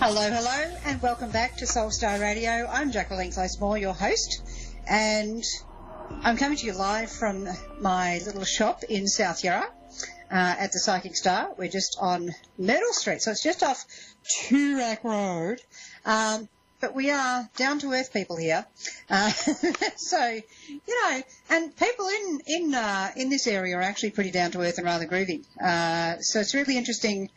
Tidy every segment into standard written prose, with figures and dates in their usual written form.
Hello, hello, and welcome back to Soulstar Radio. I'm Jacquelene Close-Moore, your host, and I'm coming to you live from my little shop in South Yarra at the Psychic Star. We're just on Myrtle Street, so it's just off Toorak Road, but we are down-to-earth people here. So, and people in this area are actually pretty down-to-earth and rather groovy. So it's really interesting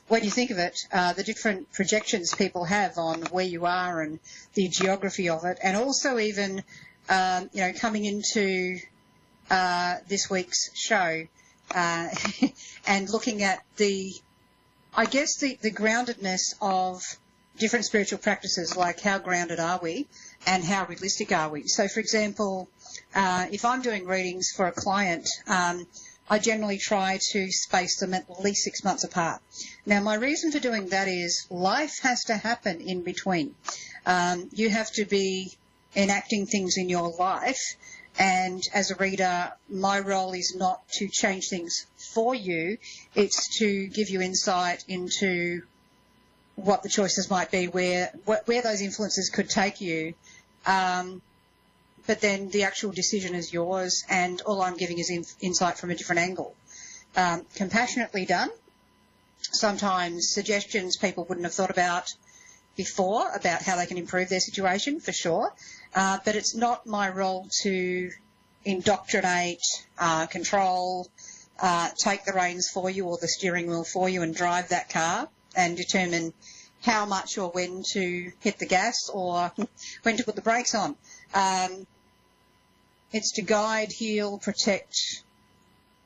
when you think of it, the different projections people have on where you are and the geography of it, and also even, coming into this week's show and looking at the groundedness of different spiritual practices, like how grounded are we and how realistic are we. So, for example, if I'm doing readings for a client, I generally try to space them at least 6 months apart. Now, my reason for doing that is life has to happen in between. You have to be enacting things in your life, and as a reader, my role is not to change things for you. It's to give you insight into what the choices might be, where those influences could take you. But then the actual decision is yours, and all I'm giving is insight from a different angle. Compassionately done. Sometimes suggestions people wouldn't have thought about before about how they can improve their situation, for sure. But it's not my role to indoctrinate, control, take the reins for you or the steering wheel for you and drive that car and determine how much or when to hit the gas or when to put the brakes on. It's to guide, heal, protect,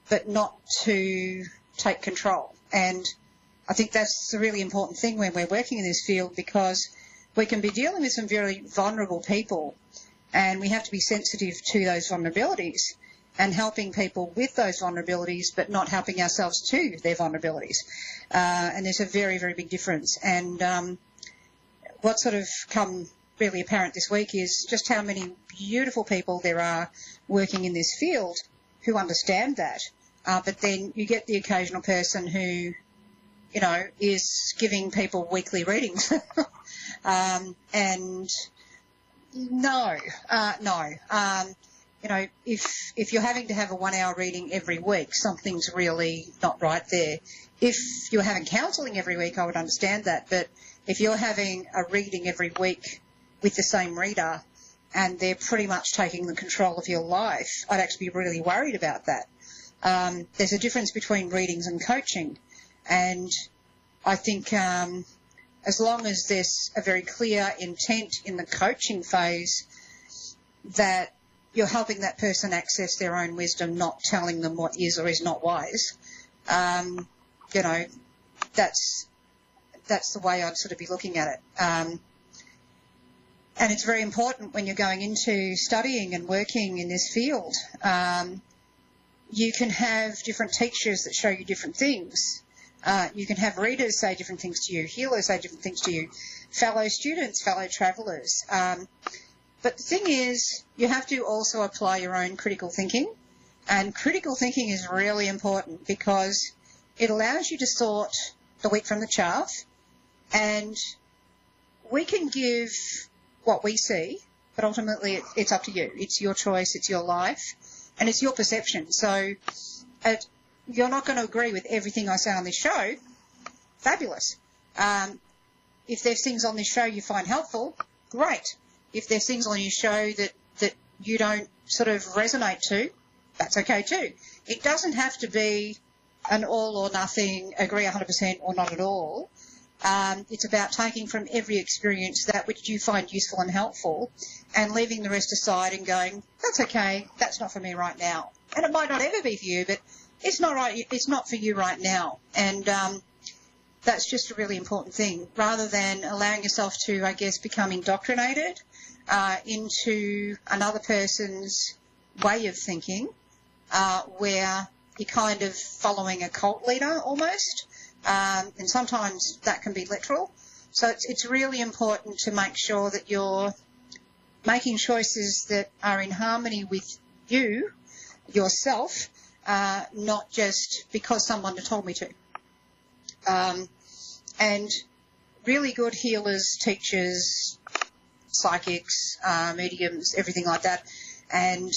but not to take control. And I think that's a really important thing when we're working in this field, because we can be dealing with some very vulnerable people, and we have to be sensitive to those vulnerabilities and helping people with those vulnerabilities, but not helping ourselves to their vulnerabilities. And there's a very, very big difference. And what sort of come really apparent this week is just how many beautiful people there are working in this field who understand that. But then you get the occasional person who, is giving people weekly readings. And no. If you're having to have a 1 hour reading every week, something's really not right there. If you're having counselling every week, I would understand that. But if you're having a reading every week with the same reader and they're pretty much taking the control of your life, I'd actually be really worried about that. There's a difference between readings and coaching, and I think as long as there's a very clear intent in the coaching phase that you're helping that person access their own wisdom, not telling them what is or is not wise, that's the way I'd sort of be looking at it. And it's very important when you're going into studying and working in this field. You can have different teachers that show you different things. You can have readers say different things to you, healers say different things to you, fellow students, fellow travellers. But the thing is, you have to also apply your own critical thinking. And critical thinking is really important because it allows you to sort the wheat from the chaff. And we can give what we see, but ultimately it's up to you. It's your choice, it's your life, and it's your perception. So you're not going to agree with everything I say on this show. Fabulous. If there's things on this show you find helpful, great. If there's things on your show that you don't sort of resonate to, that's okay too. It doesn't have to be an all or nothing, agree 100% or not at all. It's about taking from every experience that which you find useful and helpful and leaving the rest aside and going, that's okay, that's not for me right now. And it might not ever be for you, but it's not right, it's not for you right now. And that's just a really important thing, rather than allowing yourself to, I guess, become indoctrinated into another person's way of thinking, where you're kind of following a cult leader almost. And sometimes that can be literal. So it's really important to make sure that you're making choices that are in harmony with you, yourself, not just because someone told me to. And really good healers, teachers, psychics, mediums, everything like that, and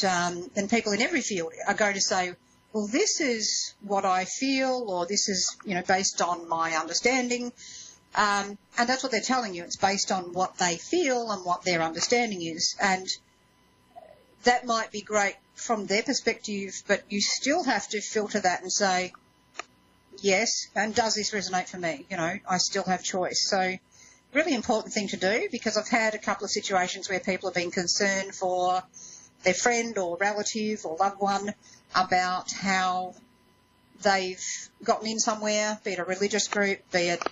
people in every field are going to say, well, this is what I feel, or this is, based on my understanding, and that's what they're telling you. It's based on what they feel and what their understanding is, and that might be great from their perspective, but you still have to filter that and say, yes, and does this resonate for me? I still have choice. So really important thing to do, because I've had a couple of situations where people have been concerned for their friend or relative or loved one about how they've gotten in somewhere, be it a religious group, be it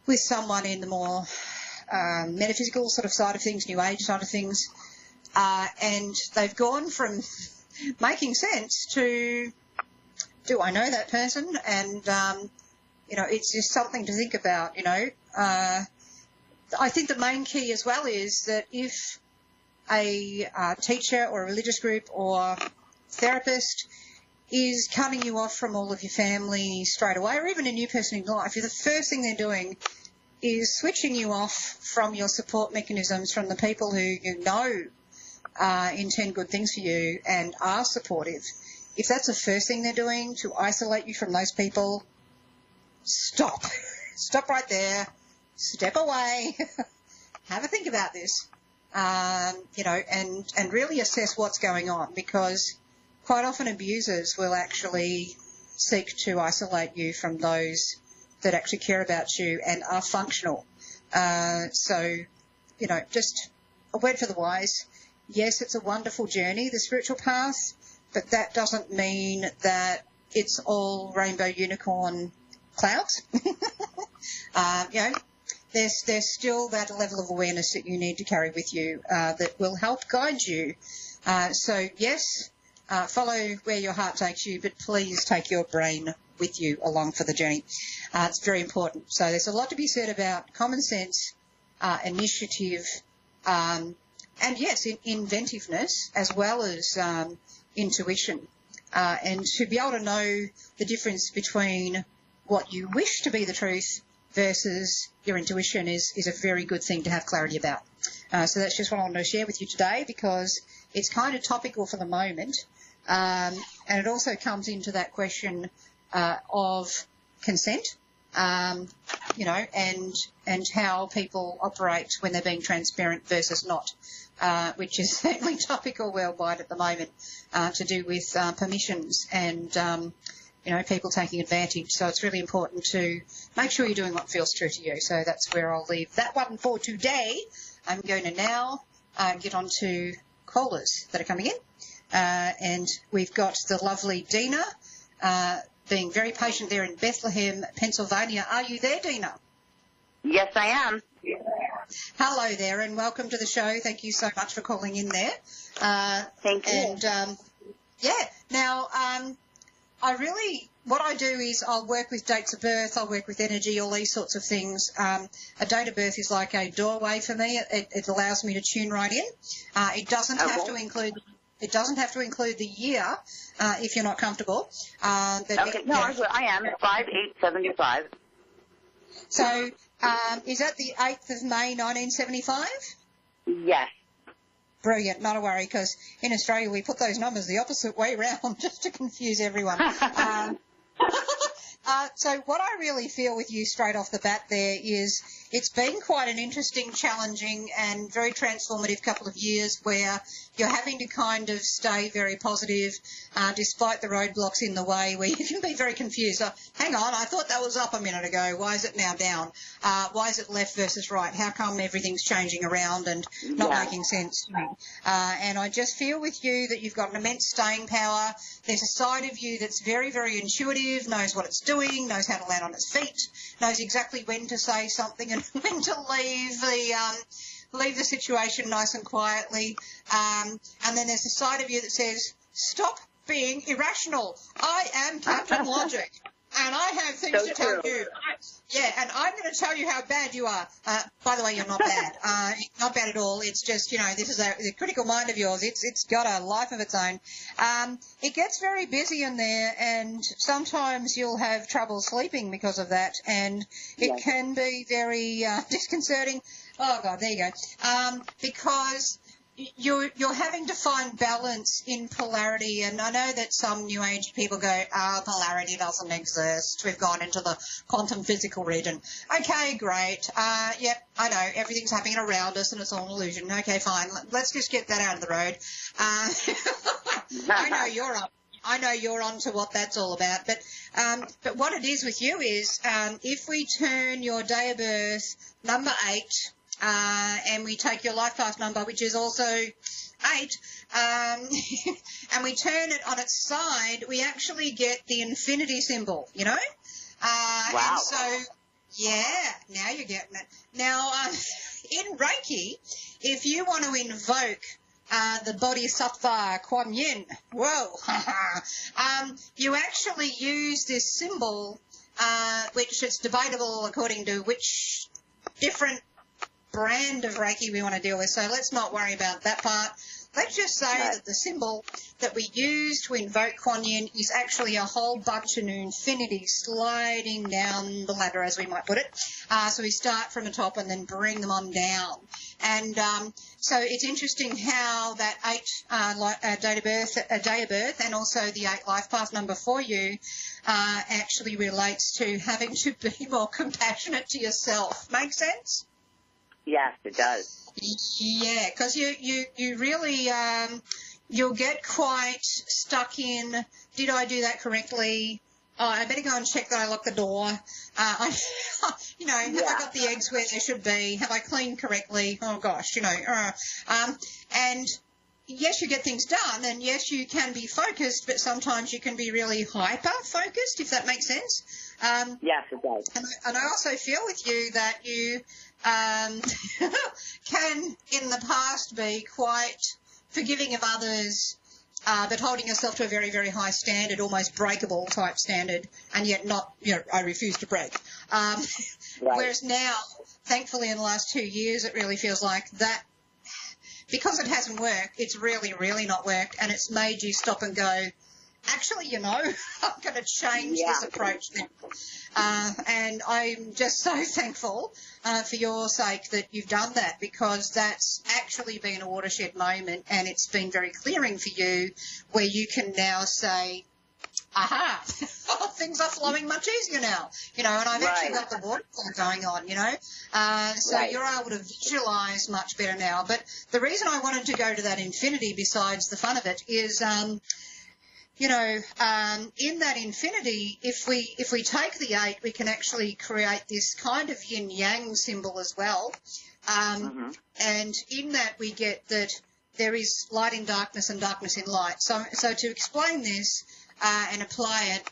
with someone in the more metaphysical sort of side of things, New Age side of things, and they've gone from making sense to, do I know that person? And, it's just something to think about, I think the main key as well is that if a teacher or a religious group or therapist is cutting you off from all of your family straight away, or even a new person in life, if the first thing they're doing is switching you off from your support mechanisms, from the people who intend good things for you and are supportive, if that's the first thing they're doing to isolate you from those people, stop. Stop right there. Step away. Have a think about this. And really assess what's going on, because quite often abusers will actually seek to isolate you from those that actually care about you and are functional. So, just a word for the wise. Yes, it's a wonderful journey, the spiritual path, but that doesn't mean that it's all rainbow unicorn clouds. There's still that level of awareness that you need to carry with you that will help guide you. So, yes, follow where your heart takes you, but please take your brain with you along for the journey. It's very important. So there's a lot to be said about common sense, initiative, and, yes, inventiveness as well as intuition. And to be able to know the difference between what you wish to be the truth versus your intuition is a very good thing to have clarity about. So that's just what I wanted to share with you today, because it's kind of topical for the moment, and it also comes into that question of consent, and how people operate when they're being transparent versus not, which is certainly topical worldwide at the moment, to do with permissions and people taking advantage. So it's really important to make sure you're doing what feels true to you. So that's where I'll leave that one for today. I'm going to now get on to callers that are coming in. And we've got the lovely Dina being very patient there in Bethlehem, Pennsylvania. Are you there, Dina? Yes, I am. Hello there, and welcome to the show. Thank you so much for calling in there. Thank you. And, now, what I do is I'll work with dates of birth, I'll work with energy, all these sorts of things. A date of birth is like a doorway for me. It allows me to tune right in. It doesn't have to include... It doesn't have to include the year if you're not comfortable. I am. 5/8/75. So is that the 8th of May 1975? Yes. Brilliant. Not a worry, because in Australia we put those numbers the opposite way around just to confuse everyone. So what I really feel with you straight off the bat there is it's been quite an interesting, challenging and very transformative couple of years where you're having to kind of stay very positive despite the roadblocks in the way, where you can be very confused. Hang on, I thought that was up a minute ago. Why is it now down? Why is it left versus right? How come everything's changing around and not making sense to me? And I just feel with you that you've got an immense staying power. There's a side of you that's very, very intuitive, knows what it's doing, knows how to land on its feet, knows exactly when to say something and when to leave the situation nice and quietly. And then there's a side of you that says, stop being irrational. I am Captain Logic. And I have things to tell you. Yeah, and I'm going to tell you how bad you are. By the way, you're not bad. Not bad at all. It's just, this is the critical mind of yours. It's got a life of its own. It gets very busy in there, and sometimes you'll have trouble sleeping because of that, and it can be very disconcerting. Oh, God, there you go. Because you're having to find balance in polarity, and I know that some New Age people go, polarity doesn't exist. We've gone into the quantum physical region. Okay, great. Yep, I know everything's happening around us and it's all an illusion. Okay, fine. Let's just get that out of the road. I know you're on to what that's all about, but what it is with you is if we turn your day of birth number 8. And we take your life path number, which is also 8, and we turn it on its side, we actually get the infinity symbol, Wow. And so, yeah, now you're getting it. Now, in Reiki, if you want to invoke the Bodhisattva Kuan Yin, you actually use this symbol, which is debatable according to which different brand of Reiki we want to deal with, so let's not worry about that part. Let's just say that the symbol that we use to invoke Kuan Yin is actually a whole bunch of infinity sliding down the ladder, as we might put it. So we start from the top and then bring them on down. And so it's interesting how that 8 day of birth and also the 8 life path number for you actually relates to having to be more compassionate to yourself. Make sense? Yes, it does. Yeah, because you really, you'll get quite stuck in, did I do that correctly? Oh, I better go and check that I locked the door. Have I got the eggs where they should be? Have I cleaned correctly? Oh, gosh, and yes, you get things done, and yes, you can be focused, but sometimes you can be really hyper-focused, if that makes sense. Yes, it does. And I also feel with you that you can, in the past, be quite forgiving of others, but holding yourself to a very, very high standard, almost breakable type standard, and yet not, I refuse to break. Whereas now, thankfully, in the last 2 years, it really feels like that, because it hasn't worked, it's really, really not worked, and it's made you stop and go, actually, I'm going to change this approach now. And I'm just so thankful for your sake that you've done that, because that's actually been a watershed moment, and it's been very clearing for you, where you can now say, aha, things are flowing much easier now, and I've actually got the waterfall going on, so you're able to visualize much better now. But the reason I wanted to go to that infinity, besides the fun of it, is in that infinity, if we take the 8, we can actually create this kind of yin-yang symbol as well. And in that we get that there is light in darkness and darkness in light. So to explain this and apply it,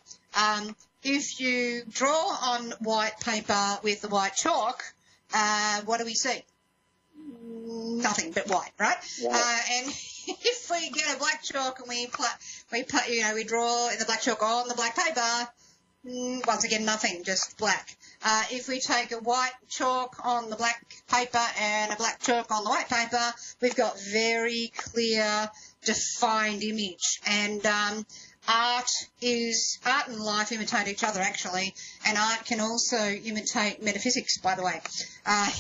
if you draw on white paper with the white chalk, what do we see? Nothing but white, right? And if we get a black chalk and we draw in the black chalk on the black paper, once again, nothing, just black. If we take a white chalk on the black paper and a black chalk on the white paper, we've got very clear, defined image. And art and life imitate each other, actually, and art can also imitate metaphysics, by the way.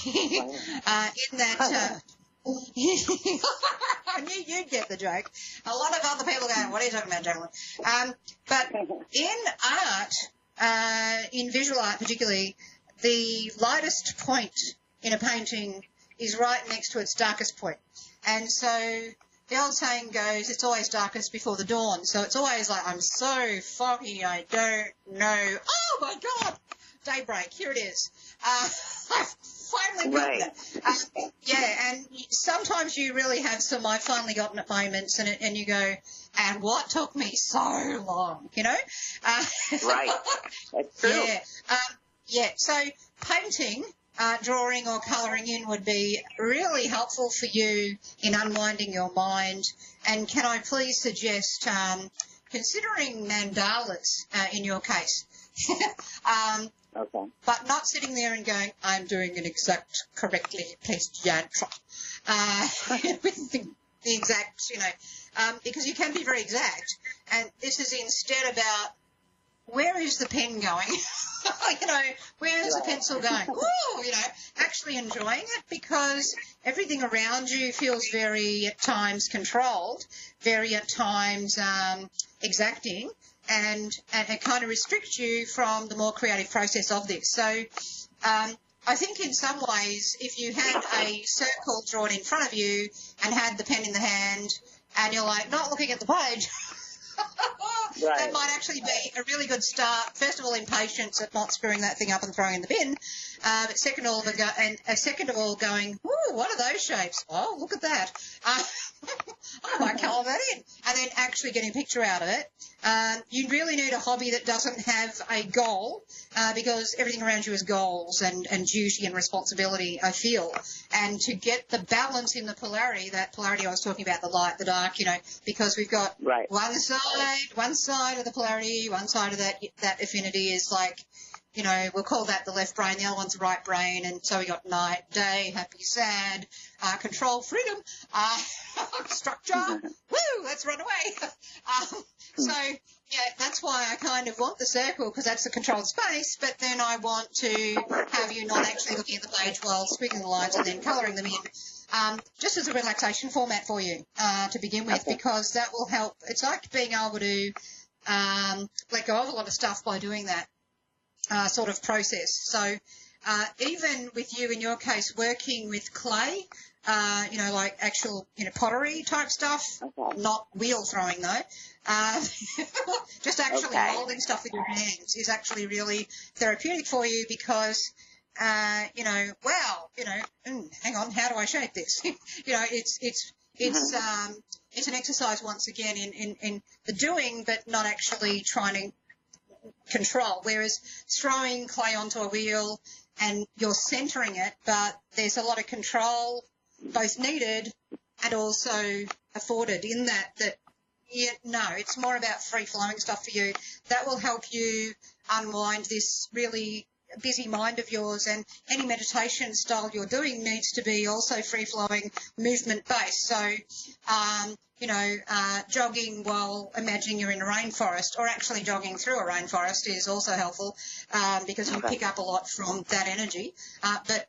In that, I knew you'd get the joke. A lot of other people go, what are you talking about, Jacquelene? But in art, in visual art particularly, the lightest point in a painting is right next to its darkest point. And so the old saying goes, it's always darkest before the dawn. So it's always like, I'm so foggy, I don't know. Oh, my God! Daybreak, here it is. I've finally gotten it. And sometimes you really have some I've finally gotten it moments, and you go, and what took me so long, Right. That's true. So painting, drawing or colouring in would be really helpful for you in unwinding your mind. And can I please suggest considering mandalas in your case? Okay. But not sitting there and going, I'm doing an exact correctly placed yantra. With the exact, because you can be very exact. And this is instead about where is the pen going? Where is the pencil going? Ooh, actually enjoying it, because everything around you feels very at times controlled, very at times exacting, and it kind of restricts you from the more creative process of this. So I think in some ways, if you had a circle drawn in front of you and had the pen in the hand and you're like not looking at the page, right. That might actually be a really good start. First of all, in patience at not screwing that thing up and throwing in the bin. But second of all, going, ooh, what are those shapes? Oh, look at that. I might colour that in. And then actually getting a picture out of it. You really need a hobby that doesn't have a goal, because everything around you is goals and duty and responsibility, I feel. And to get the balance in the polarity, that polarity I was talking about, the light, the dark, because we've got right. one side of the polarity, one side of that affinity is like, we'll call that the left brain, the other one's the right brain, and so we got night, day, happy, sad, control, freedom, structure, woo, let's run away. So, yeah, that's why I kind of want the circle, because that's the controlled space, but then I want to have you not actually looking at the page while squiggling the lines and then colouring them in, just as a relaxation format for you to begin with, because that will help. It's like being able to let go of a lot of stuff by doing that sort of process. So even with you, in your case, working with clay, like actual, pottery type stuff, not wheel throwing though, just actually molding stuff with your hands is actually really therapeutic for you, because, hang on, how do I shape this? It's an exercise once again in the doing, but not actually trying to control, whereas throwing clay onto a wheel and you're centering it, but there's a lot of control both needed and also afforded in that it's more about free-flowing stuff for you. That will help you unwind this really busy mind of yours, and any meditation style you're doing needs to be also free-flowing, movement-based. So, jogging while imagining you're in a rainforest, or actually jogging through a rainforest, is also helpful, because you pick up a lot from that energy. But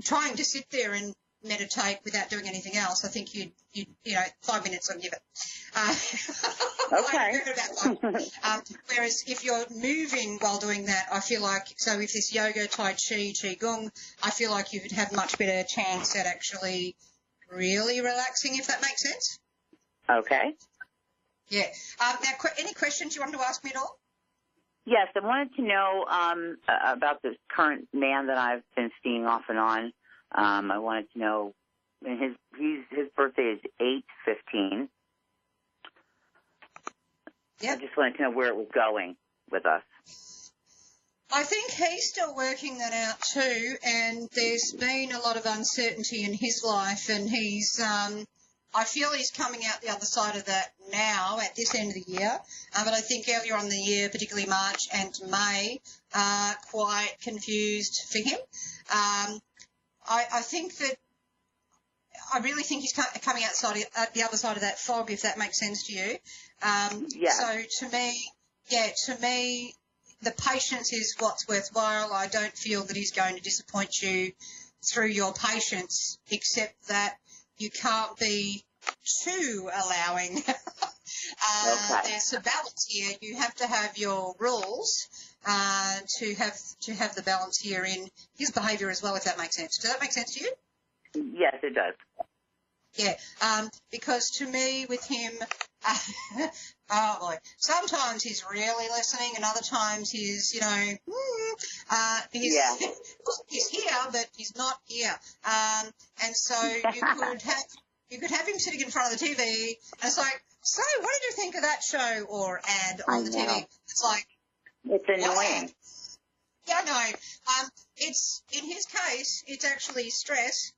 trying to sit there and meditate without doing anything else, I think you'd 5 minutes I'll give it. Okay. Whereas if you're moving while doing that, I feel like, so if this yoga, tai chi, qigong, I feel like you would have much better chance at actually really relaxing, if that makes sense. Okay. Yeah. Now, any questions you wanted to ask me at all? Yes, I wanted to know about this current man that I've been seeing off and on. I wanted to know, his birthday is 8/15. Yep. I just wanted to know where it was going with us. I think he's still working that out too, and there's been a lot of uncertainty in his life, and I feel he's coming out the other side of that now at this end of the year, but I think earlier on in the year, particularly March and May, are quite confused for him. I think that I really think he's coming outside the other side of that fog, if that makes sense to you. So to me, the patience is what's worthwhile. I don't feel that he's going to disappoint you through your patience, except that you can't be too allowing. There's a balance here. You have to have your rules to have the balance here in his behaviour as well, if that makes sense. Does that make sense to you? Yes, it does. Yeah, because to me, with him, oh boy, sometimes he's really listening, and other times he's, he's here, but he's not here. And so you could have him sitting in front of the TV, and it's like, so what did you think of that show or ad on the TV? It's like, it's annoying. What? Yeah, no. It's in his case, it's actually stress.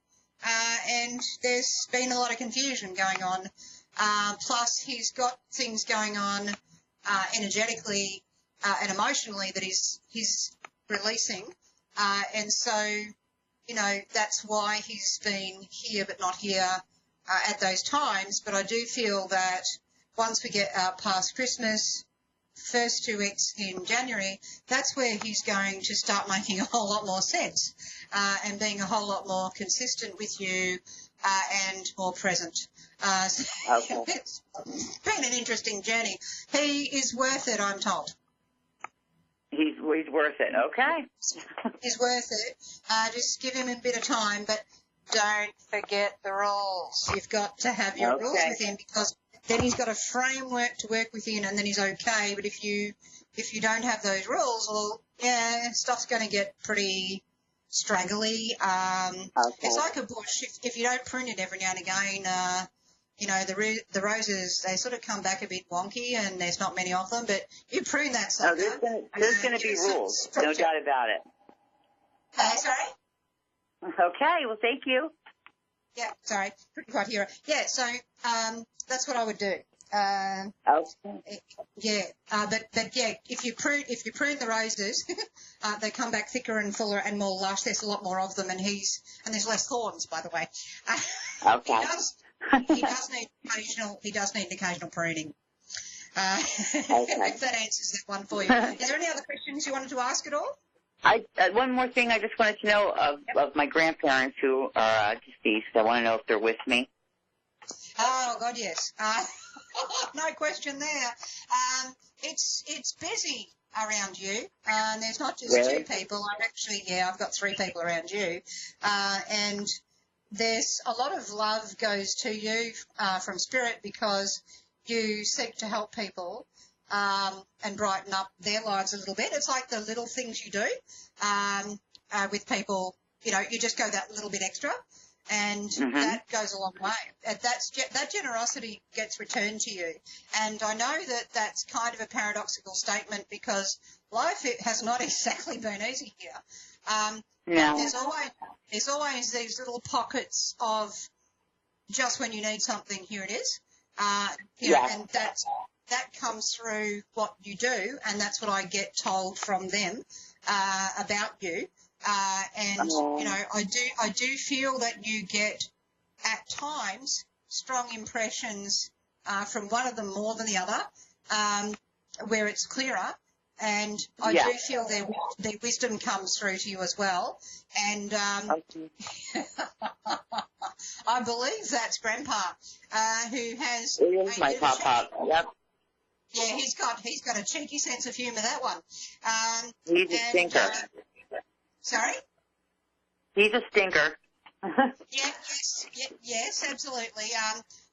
And there's been a lot of confusion going on. Plus, he's got things going on energetically and emotionally that he's releasing. And so, that's why he's been here but not here at those times. But I do feel that once we get past Christmas, first 2 weeks in January, that's where he's going to start making a whole lot more sense and being a whole lot more consistent with you and more present. Okay. It's been an interesting journey. He is worth it, I'm told. He's worth it. Okay. He's worth it. Just give him a bit of time, but don't forget the rules. You've got to have your rules with him, because then he's got a framework to work within, and then he's okay. But if you don't have those rules, well, yeah, stuff's going to get pretty straggly. It's like a bush. If you don't prune it every now and again, the roses, they sort of come back a bit wonky, and there's not many of them. But you prune that sucker. There's going to be rules, no doubt about it. Sorry? Okay, well, thank you. Yeah, sorry, couldn't quite hear it. Yeah, so that's what I would do. Okay. Yeah, but yeah, if you prune the roses, they come back thicker and fuller and more lush. There's a lot more of them, and there's less thorns, by the way. Okay. He does need occasional pruning. Okay. If that answers that one for you. Is there any other questions you wanted to ask at all? One more thing I just wanted to know of my grandparents who are deceased. I want to know if they're with me. Oh, God, yes. No question there. It's busy around you. There's not just Really? 2 people. I've got 3 people around you. And there's a lot of love goes to you from Spirit, because you seek to help people and brighten up their lives a little bit. It's like the little things you do with people. You just go that little bit extra, and that goes a long way. That generosity gets returned to you. And I know that that's kind of a paradoxical statement, because life has not exactly been easy here. No. There's always these little pockets of just when you need something, here it is. And that comes through what you do, and that's what I get told from them about you. I do feel that you get at times strong impressions from one of them more than the other, where it's clearer. And I do feel their wisdom comes through to you as well. And I believe that's Grandpa, who has. It is my pop-up. Yep. Yeah, he's got a cheeky sense of humour, that one. He's a stinker. Sorry? He's a stinker. Yes, absolutely.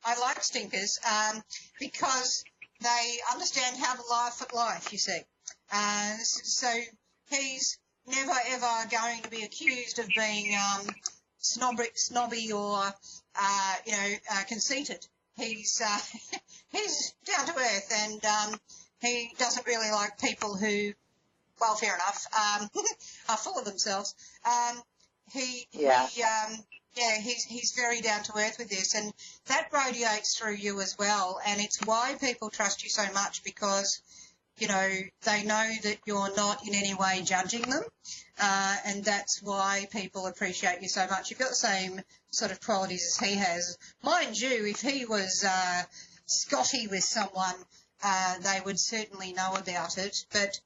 I like stinkers because they understand how to laugh at life, you see. So he's never, ever going to be accused of being snobby or, conceited. He's down to earth, and he doesn't really like people who, well, fair enough, are full of themselves. He's very down to earth with this, and that radiates through you as well. And it's why people trust you so much, because they know that you're not in any way judging them, and that's why people appreciate you so much. You've got the same sort of qualities as he has. Mind you, if he was Scotty with someone, they would certainly know about it, but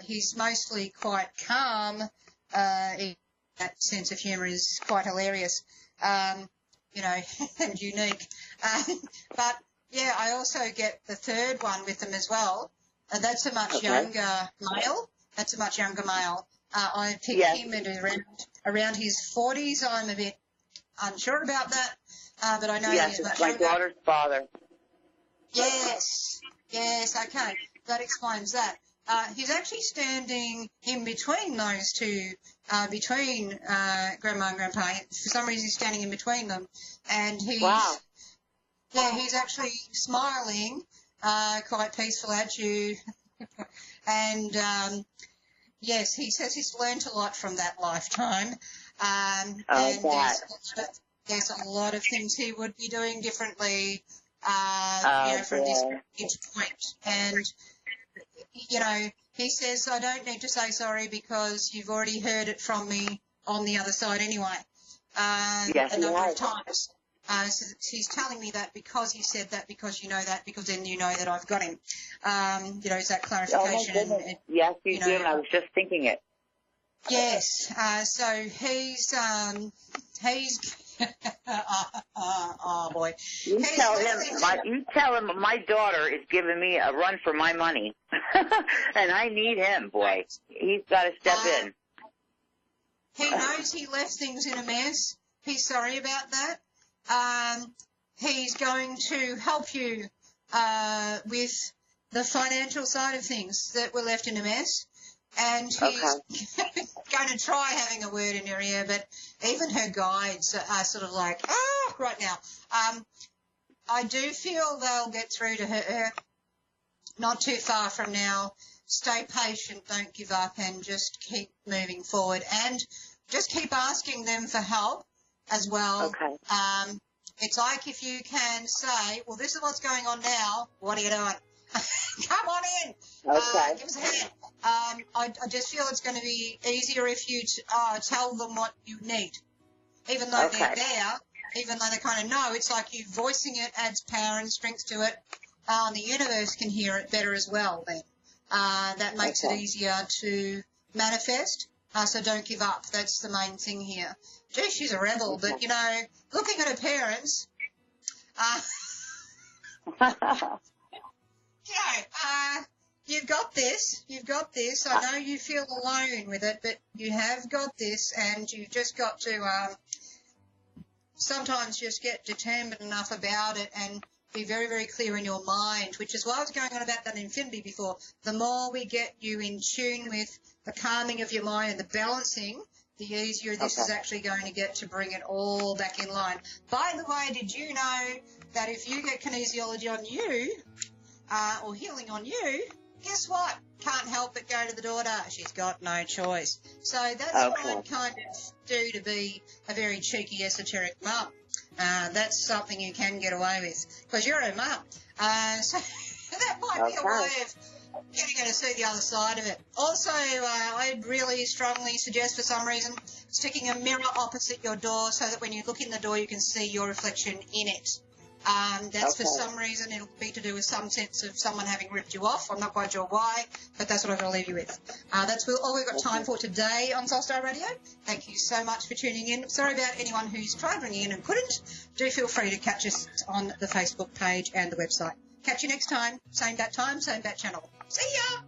he's mostly quite calm. That sense of humour is quite hilarious, and unique. But, yeah, I also get the third one with them as well. That's a much younger male. I picked him at around his 40s. I'm a bit unsure about that, but I know he's much younger. Yes, my daughter's father. Yes, okay. That explains that. He's actually standing in between those two, between Grandma and Grandpa. For some reason, he's standing in between them, and he's actually smiling, quite peaceful at you. And yes, he says he's learnt a lot from that lifetime, and there's a lot of things he would be doing differently, from this point. And you know, he says, I don't need to say sorry because you've already heard it from me on the other side anyway, Yes, a number of times. So he's telling me that because you said that, because you know that, because then you know that I've got him. You know, it's that clarification. Oh, my goodness. Yes, you did. I was just thinking it. Yes. So he's oh boy. You tell him my daughter is giving me a run for my money, and I need him, boy. He's got to step in. He knows he left things in a mess. He's sorry about that. He's going to help you with the financial side of things that were left in a mess. And he's going to try having a word in her ear, but even her guides are sort of like, right now. I do feel they'll get through to her not too far from now. Stay patient, don't give up, and just keep moving forward. And just keep asking them for help as well. Okay. It's like if you can say, well, this is what's going on now. What are you doing? Come on in. Okay. Give us a hand. I just feel it's going to be easier if you tell them what you need. Even though they're there, even though they kind of know, it's like you voicing it adds power and strength to it. The universe can hear it better as well then. That makes it easier to manifest. So don't give up. That's the main thing here. Gee, she's a rebel, but, you know, looking at her parents, you've got this. You've got this. I know you feel alone with it, but you have got this, and you've just got to sometimes just get determined enough about it and be very, very clear in your mind, which is why I was going on about that infinity before. The more we get you in tune with the calming of your mind and the balancing, the easier this is actually going to get to bring it all back in line. By the way, did you know that if you get kinesiology on you, or healing on you, guess what? Can't help but go to the daughter. She's got no choice. So that's what I'd kind of do to be a very cheeky, esoteric mum. That's something you can get away with because you're a mum. So that might be a way of getting her to see the other side of it. Also, I'd really strongly suggest for some reason sticking a mirror opposite your door so that when you look in the door you can see your reflection in it. That's for some reason, it'll be to do with some sense of someone having ripped you off. I'm not quite sure why, but that's what I'm going to leave you with. That's all we've got time for today on Soulstar Radio. Thank you so much for tuning in. Sorry about anyone who's tried ringing in and couldn't. Do feel free to catch us on the Facebook page and the website. Catch you next time. Same bat time, same bat channel. See ya!